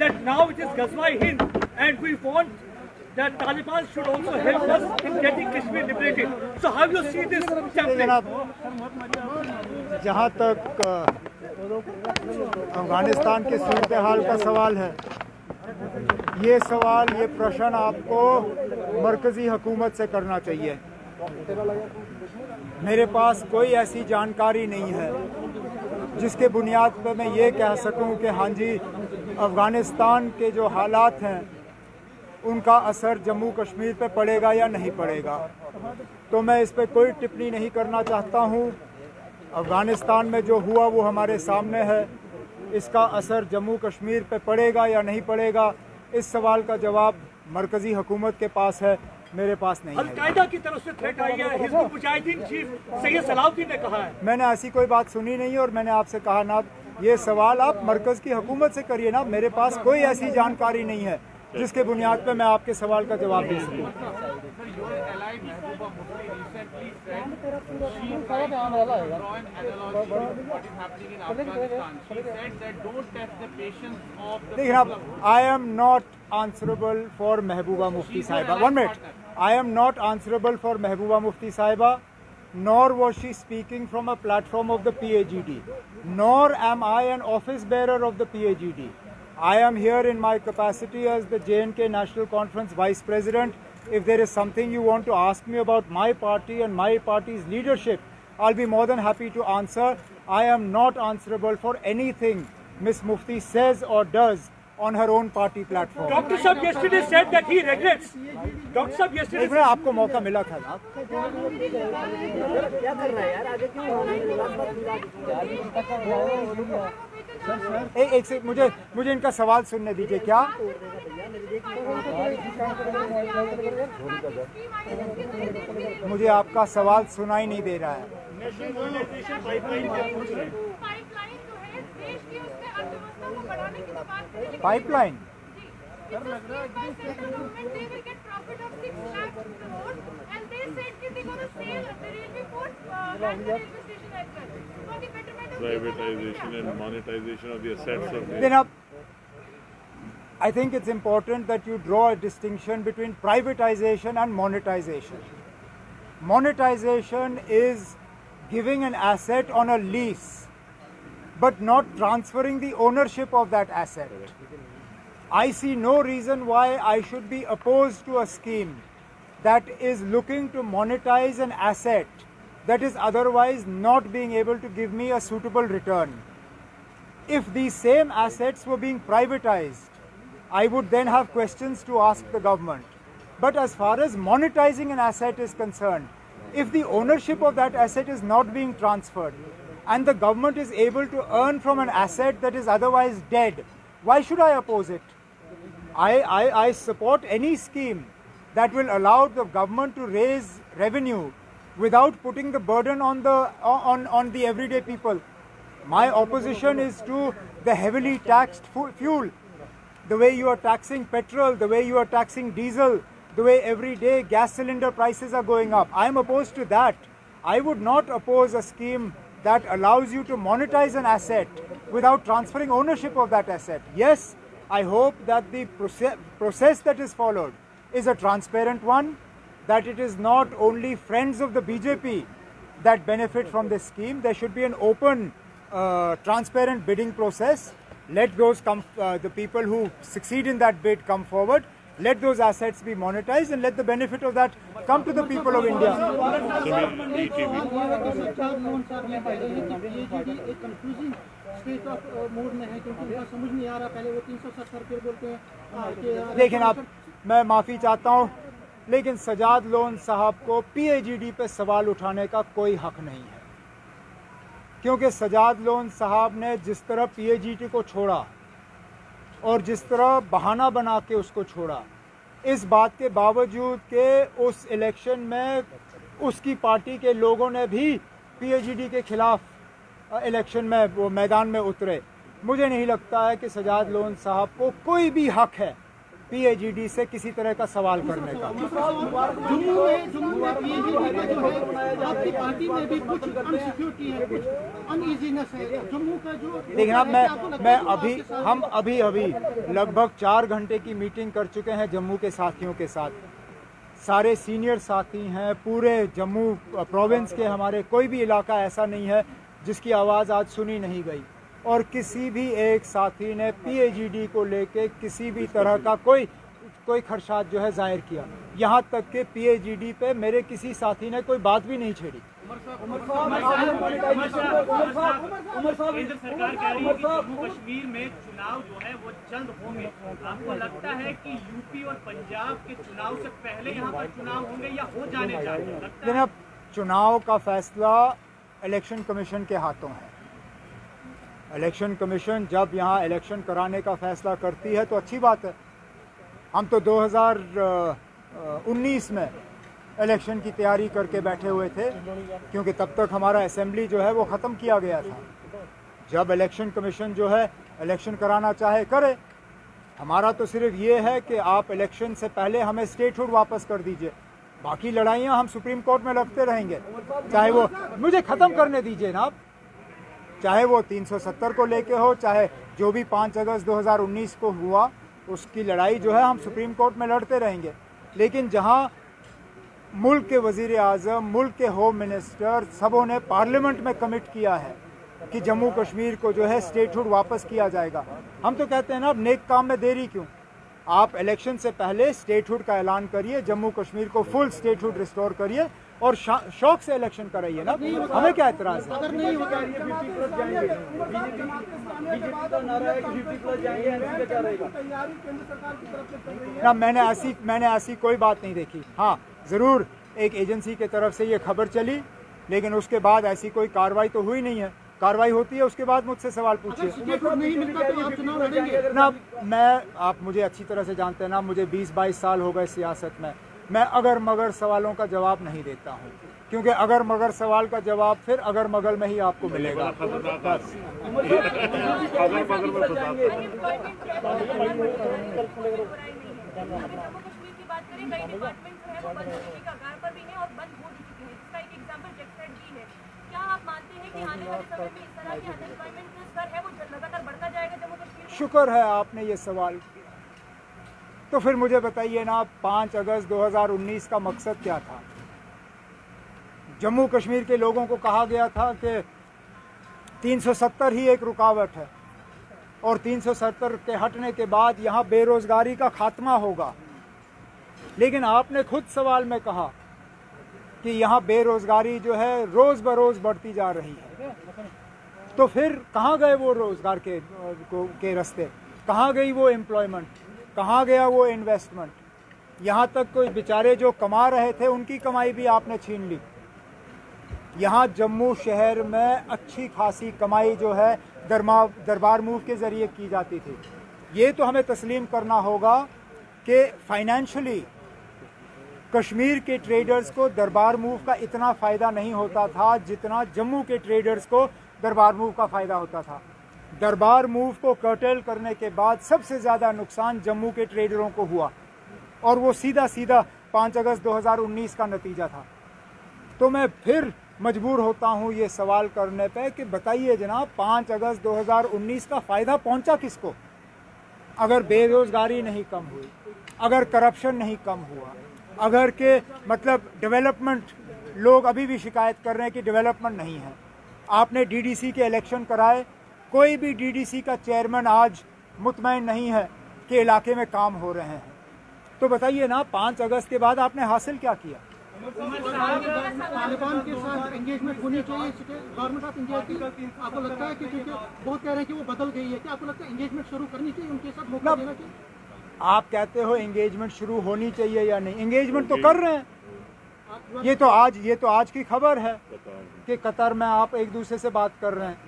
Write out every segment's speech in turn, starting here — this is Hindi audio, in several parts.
that now it is Ghazwa Hind and we want that Taliban should also help us in getting Kashmir liberated. So how do you see this template? जहाँ तक अफगानिस्तान के सूरत हाल का सवाल है, ये प्रश्न आपको मरकज़ी हुकूमत से करना चाहिए। मेरे पास कोई ऐसी जानकारी नहीं है जिसके बुनियाद पर मैं ये कह सकूं कि हाँ जी, अफ़गानिस्तान के जो हालात हैं उनका असर जम्मू कश्मीर पे पड़ेगा या नहीं पड़ेगा। तो मैं इस पर कोई टिप्पणी नहीं करना चाहता हूँ। अफ़गानिस्तान में जो हुआ वो हमारे सामने है। इसका असर जम्मू कश्मीर पे पड़ेगा या नहीं पड़ेगा, इस सवाल का जवाब मरकज़ी हुकूमत के पास है, मेरे पास नहीं है। अल-कायदा की तरफ से थ्रेट आई है, हिज़्बुल मुजाहिदीन चीफ सैयद सलाउद्दीन ने कहा है। मैंने ऐसी कोई बात सुनी नहीं और मैंने आपसे कहा ना, ये सवाल आप मरकज़ की हुकूमत से करिए ना। मेरे पास कोई ऐसी जानकारी नहीं है जिसके बुनियाद पर मैं आपके सवाल का जवाब दे सकूं। देखिए आप, I am not answerable for Mehbooba Mufti Sahiba. 1 minute. I am not answerable for Mehbooba Mufti Sahiba, nor was she speaking from a platform of the PAGD, nor am I an office bearer of the PAGD. I am here in my capacity as the J&K National Conference Vice President. If there is something you want to ask me about my party and my party's leadership, I'll be more than happy to answer. I am not answerable for anything Miss Mufti says or does on her own party platform. Dr. Saab yesterday said that he regrets. Dr. Saab yesterday said आपको मौका मिला था ना। एक से मुझे इनका सवाल सुनने दीजिए। क्या मुझे आपका सवाल सुनाई नहीं दे रहा है। Pipeline privatization and monetization of the assets of the... Then I think it's important that you draw a distinction between privatization and monetization. Monetization is giving an asset on a lease but not transferring the ownership of that asset. I see no reason why I should be opposed to a scheme that is looking to monetize an asset that is otherwise not being able to give me a suitable return. If these same assets were being privatized, I would then have questions to ask the government. But as far as monetizing an asset is concerned, if the ownership of that asset is not being transferred, and the government is able to earn from an asset that is otherwise dead, why should I oppose it? I support any scheme that will allow the government to raise revenue without putting the burden on the everyday people. My opposition is to the heavily taxed fuel, the way you are taxing petrol, the way you are taxing diesel, the way every day gas cylinder prices are going up. I am opposed to that. I would not oppose a scheme that allows you to monetize an asset without transferring ownership of that asset. Yes, I hope that the process that is followed is a transparent one, that it is not only friends of the BJP that benefit from this scheme. There should be an open, transparent bidding process. Let those the people who succeed in that bid come forward. Let those assets be monetized and let the benefit of that come to the people of India. लेकिन आप, मैं माफ़ी चाहता हूँ, लेकिन सजाद लोन साहब को PAGD पे सवाल उठाने का कोई हक नहीं है, क्योंकि सजाद लोन साहब ने जिस तरह PAGD को छोड़ा और जिस तरह बहाना बना के उसको छोड़ा, इस बात के बावजूद कि उस इलेक्शन में उसकी पार्टी के लोगों ने भी PAGD के खिलाफ इलेक्शन में वो मैदान में उतरे, मुझे नहीं लगता है कि सजाद लोन साहब को कोई भी हक है PAGD से किसी तरह का सवाल करने का। जम्मू में PAGD जो है आपकी पार्टी में भी कुछ अनसिक्योरिटी है, कुछ अनईजीनेस है। जम्मू का जो लेकिन अब हम अभी लगभग 4 घंटे की मीटिंग कर चुके हैं जम्मू के साथियों के साथ। सारे सीनियर साथी हैं, पूरे जम्मू प्रोविंस के हमारे कोई भी इलाका ऐसा नहीं है जिसकी आवाज़ आज सुनी नहीं गई, और किसी भी एक साथी ने PAGD को लेके किसी भी तरह का कोई खदशात जो है जाहिर किया। यहाँ तक कि PAGD पे मेरे किसी साथी ने कोई बात भी नहीं छेड़ी। केंद्र सरकार कह रही है कि जम्मू कश्मीर में चुनाव जो है वो जल्द होंगे। आपको लगता है कि यूपी और पंजाब के चुनाव से पहले यहाँ पर चुनाव होंगे या हो जाने चाहिए? लेकिन अब चुनाव का फैसला इलेक्शन कमीशन के हाथों है। इलेक्शन कमीशन जब यहाँ इलेक्शन कराने का फैसला करती है तो अच्छी बात है। हम तो 2019 में इलेक्शन की तैयारी करके बैठे हुए थे, क्योंकि तब तक हमारा असेंबली जो है वो ख़त्म किया गया था। जब इलेक्शन कमीशन जो है इलेक्शन कराना चाहे करे, हमारा तो सिर्फ ये है कि आप इलेक्शन से पहले हमें स्टेटहुड वापस कर दीजिए। बाकी लड़ाइयाँ हम सुप्रीम कोर्ट में लड़ते रहेंगे, चाहे वो मुझे ख़त्म करने दीजिए ना आप, चाहे वो 370 को लेके हो, चाहे जो भी 5 अगस्त 2019 को हुआ उसकी लड़ाई जो है हम सुप्रीम कोर्ट में लड़ते रहेंगे। लेकिन जहाँ मुल्क के वज़ीर आज़म, मुल्क के होम मिनिस्टर सबों ने पार्लियामेंट में कमिट किया है कि जम्मू कश्मीर को जो है स्टेटहुड वापस किया जाएगा, हम तो कहते हैं ना अब नेक काम में देरी क्यों। आप इलेक्शन से पहले स्टेटहुड का ऐलान करिए, जम्मू कश्मीर को फुल स्टेटहुड रिस्टोर करिए और शौक से इलेक्शन कराइए ना, हमें क्या एतराज़ है। अगर नहीं होता ना मैंने ऐसी कोई बात नहीं देखी। हाँ, ज़रूर एक एजेंसी के तरफ से ये खबर चली, लेकिन उसके बाद ऐसी कोई कार्रवाई तो हुई नहीं है। कार्रवाई होती है उसके बाद मुझसे सवाल पूछिए ना। आप मुझे अच्छी तरह से जानते हैं ना, मुझे 20-22 साल हो गए सियासत में। मैं अगर मगर सवालों का जवाब नहीं देता हूँ, क्योंकि अगर मगर सवाल का जवाब फिर अगर मगर में ही आपको मिलेगा। बस क्या आप मानते हैं कि आने वाले समय में इस तरह की अनएम्प्लॉयमेंट जो स्तर है वो लगातार बढ़ता जाएगा जम्मू कश्मीर? शुक्र है आपने ये सवाल किया। तो फिर मुझे बताइए ना, 5 अगस्त 2019 का मकसद क्या था? जम्मू कश्मीर के लोगों को कहा गया था कि 370 ही एक रुकावट है और 370 के हटने के बाद यहाँ बेरोजगारी का खात्मा होगा। लेकिन आपने खुद सवाल में कहा कि यहाँ बेरोजगारी जो है रोज़ बरोज़ बढ़ती जा रही है। तो फिर कहाँ गए वो रोज़गार के रास्ते? कहाँ गई वो एम्प्लॉयमेंट? कहाँ गया वो इन्वेस्टमेंट? यहाँ तक कोई बेचारे जो कमा रहे थे उनकी कमाई भी आपने छीन ली। यहाँ जम्मू शहर में अच्छी खासी कमाई जो है दरबार मूव के ज़रिए की जाती थी। ये तो हमें तस्लीम करना होगा कि फाइनेंशियली कश्मीर के ट्रेडर्स को दरबार मूव का इतना फ़ायदा नहीं होता था जितना जम्मू के ट्रेडर्स को दरबार मूव का फ़ायदा होता था। दरबार मूव को कर्टेल करने के बाद सबसे ज़्यादा नुकसान जम्मू के ट्रेडरों को हुआ, और वो सीधा 5 अगस्त 2019 का नतीजा था। तो मैं फिर मजबूर होता हूँ ये सवाल करने पे कि बताइए जनाब, 5 अगस्त 2019 का फ़ायदा पहुँचा किसको? अगर बेरोज़गारी नहीं कम हुई, अगर करप्शन नहीं कम हुआ, अगर के मतलब डेवलपमेंट, लोग अभी भी शिकायत कर रहे हैं कि डेवलपमेंट नहीं है। आपने DDC के इलेक्शन कराए, कोई भी DDC का चेयरमैन आज मुतमईन नहीं है कि इलाके में काम हो रहे हैं। तो बताइए ना, 5 अगस्त के बाद आपने हासिल क्या किया? तालिबान के साथ एंगेजमेंट होनी चाहिए गवर्नमेंट ऑफ इंडिया की। आपको लगता है कि क्योंकि बहुत कह रहे हैं कि वो बदल गई है, क्या आपको लगता है एंगेजमेंट शुरू करनी चाहिए, उनके साथ मौका देना चाहिए? आप कहते हो एंगेजमेंट शुरू होनी चाहिए या नहीं? एंगेजमेंट तो कर रहे हैं। ये तो आज की खबर है कि कतर में आप एक दूसरे से बात कर रहे हैं।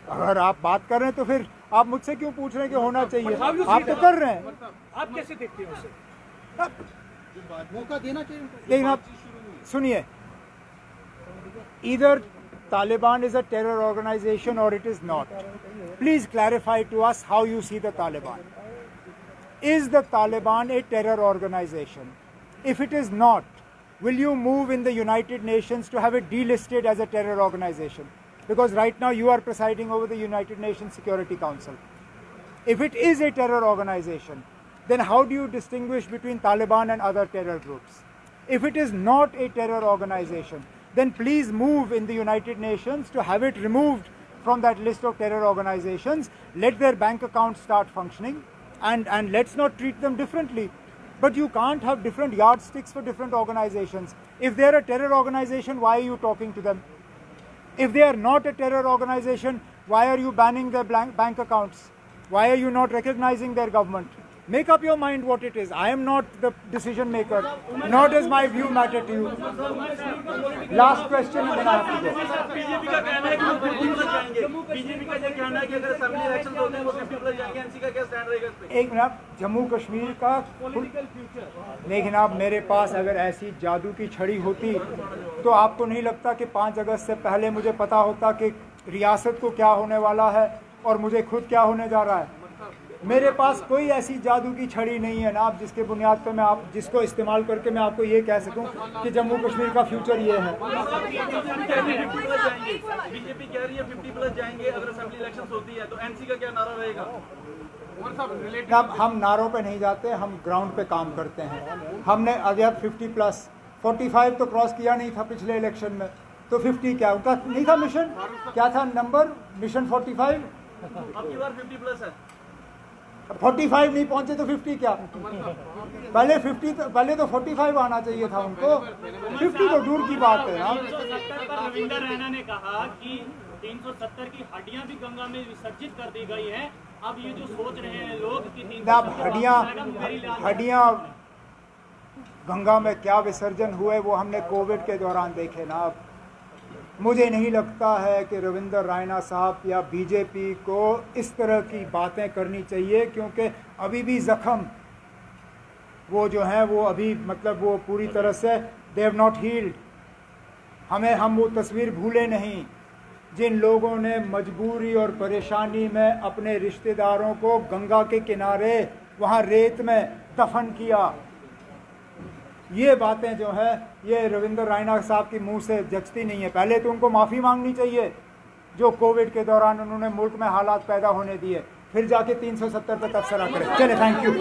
अगर आप बात कर रहे हैं तो फिर आप मुझसे क्यों पूछ रहे हैं कि होना चाहिए? आप तो कर रहे हैं। आप कैसे देखते हैं उसे? मौका देना चाहिए। लेकिन आप सुनिए, either Taliban is a terror organization or it is not. Please clarify to us how you see the Taliban. is the Taliban a terror organization? If it is not, will you move in the United Nations to have it delisted as a terror organization? Because right now you are presiding over the United Nations Security Council. If it is a terror organization, then how do you distinguish between Taliban and other terror groups? If it is not a terror organization, then please move in the United Nations to have it removed from that list of terror organizations. Let their bank accounts start functioning, and let's not treat them differently. But you can't have different yardsticks for different organizations. If they're a terror organization, why are you talking to them? If they are not a terror organization, why are you banning their bank accounts? Why are you not recognizing their government? Make up your mind what it is. I am not the decision maker, nor does my view matter to you. Last question and then I have to go. BJP का कहना है कि वो 50 प्लस जाएंगे। बीजेपी का ये कहना है कि अगर असेंबली इलेक्शंस होते हैं वो 50 प्लस जाएंगे। एनसी का क्या स्टैंड रहेगा इस पे? एक मिनट, जम्मू कश्मीर का लेकिन आप मेरे पास अगर ऐसी जादू की छड़ी होती तो आपको नहीं लगता कि 5 अगस्त से पहले मुझे पता होता कि रियासत को क्या होने वाला है और मुझे खुद क्या होने जा रहा है? मेरे पास कोई ऐसी जादू की छड़ी नहीं है ना आप जिसके बुनियाद पे मैं आप जिसको इस्तेमाल करके मैं आपको ये कह सकूं कि जम्मू कश्मीर का फ्यूचर ये है। बीजेपी कह रही है 50 प्लस जाएंगे अगर असेंबली इलेक्शंस होती है, तो एनसी का क्या नारा रहेगा? अब हम नारों पे नहीं जाते, हम ग्राउंड पे काम करते हैं। हमने अगर 50 प्लस 45 तो क्रॉस किया नहीं था पिछले इलेक्शन में, तो 50 क्या उनका नहीं था मिशन? क्या था नंबर? मिशन 45। अब की बार 50 प्लस है। 45 नहीं पहुंचे तो 50 क्या? पहले 50 पहले तो 45 आना चाहिए था उनको। 50 तो दूर की बात है। 370 पर रविंदर रैना ने कहा कि 370 की हड्डियां भी गंगा में विसर्जित कर दी गई हैं। अब ये जो सोच रहे हैं लोग कि 370 हड्डियां गंगा में क्या विसर्जन हुए वो हमने कोविड के दौरान देखे ना। अब मुझे नहीं लगता है कि रविंदर रैना साहब या बीजेपी को इस तरह की बातें करनी चाहिए, क्योंकि अभी भी ज़ख्म वो जो हैं वो अभी मतलब वो पूरी तरह से दे हैव नॉट हील्ड। हम वो तस्वीर भूले नहीं जिन लोगों ने मजबूरी और परेशानी में अपने रिश्तेदारों को गंगा के किनारे वहाँ रेत में दफन किया। ये बातें जो है ये रविंदर रैना साहब की मुंह से जचती नहीं है। पहले तो उनको माफ़ी मांगनी चाहिए जो कोविड के दौरान उन्होंने मुल्क में हालात पैदा होने दिए, फिर जाके 370 पे तबसरा करें। चले, थैंक यू।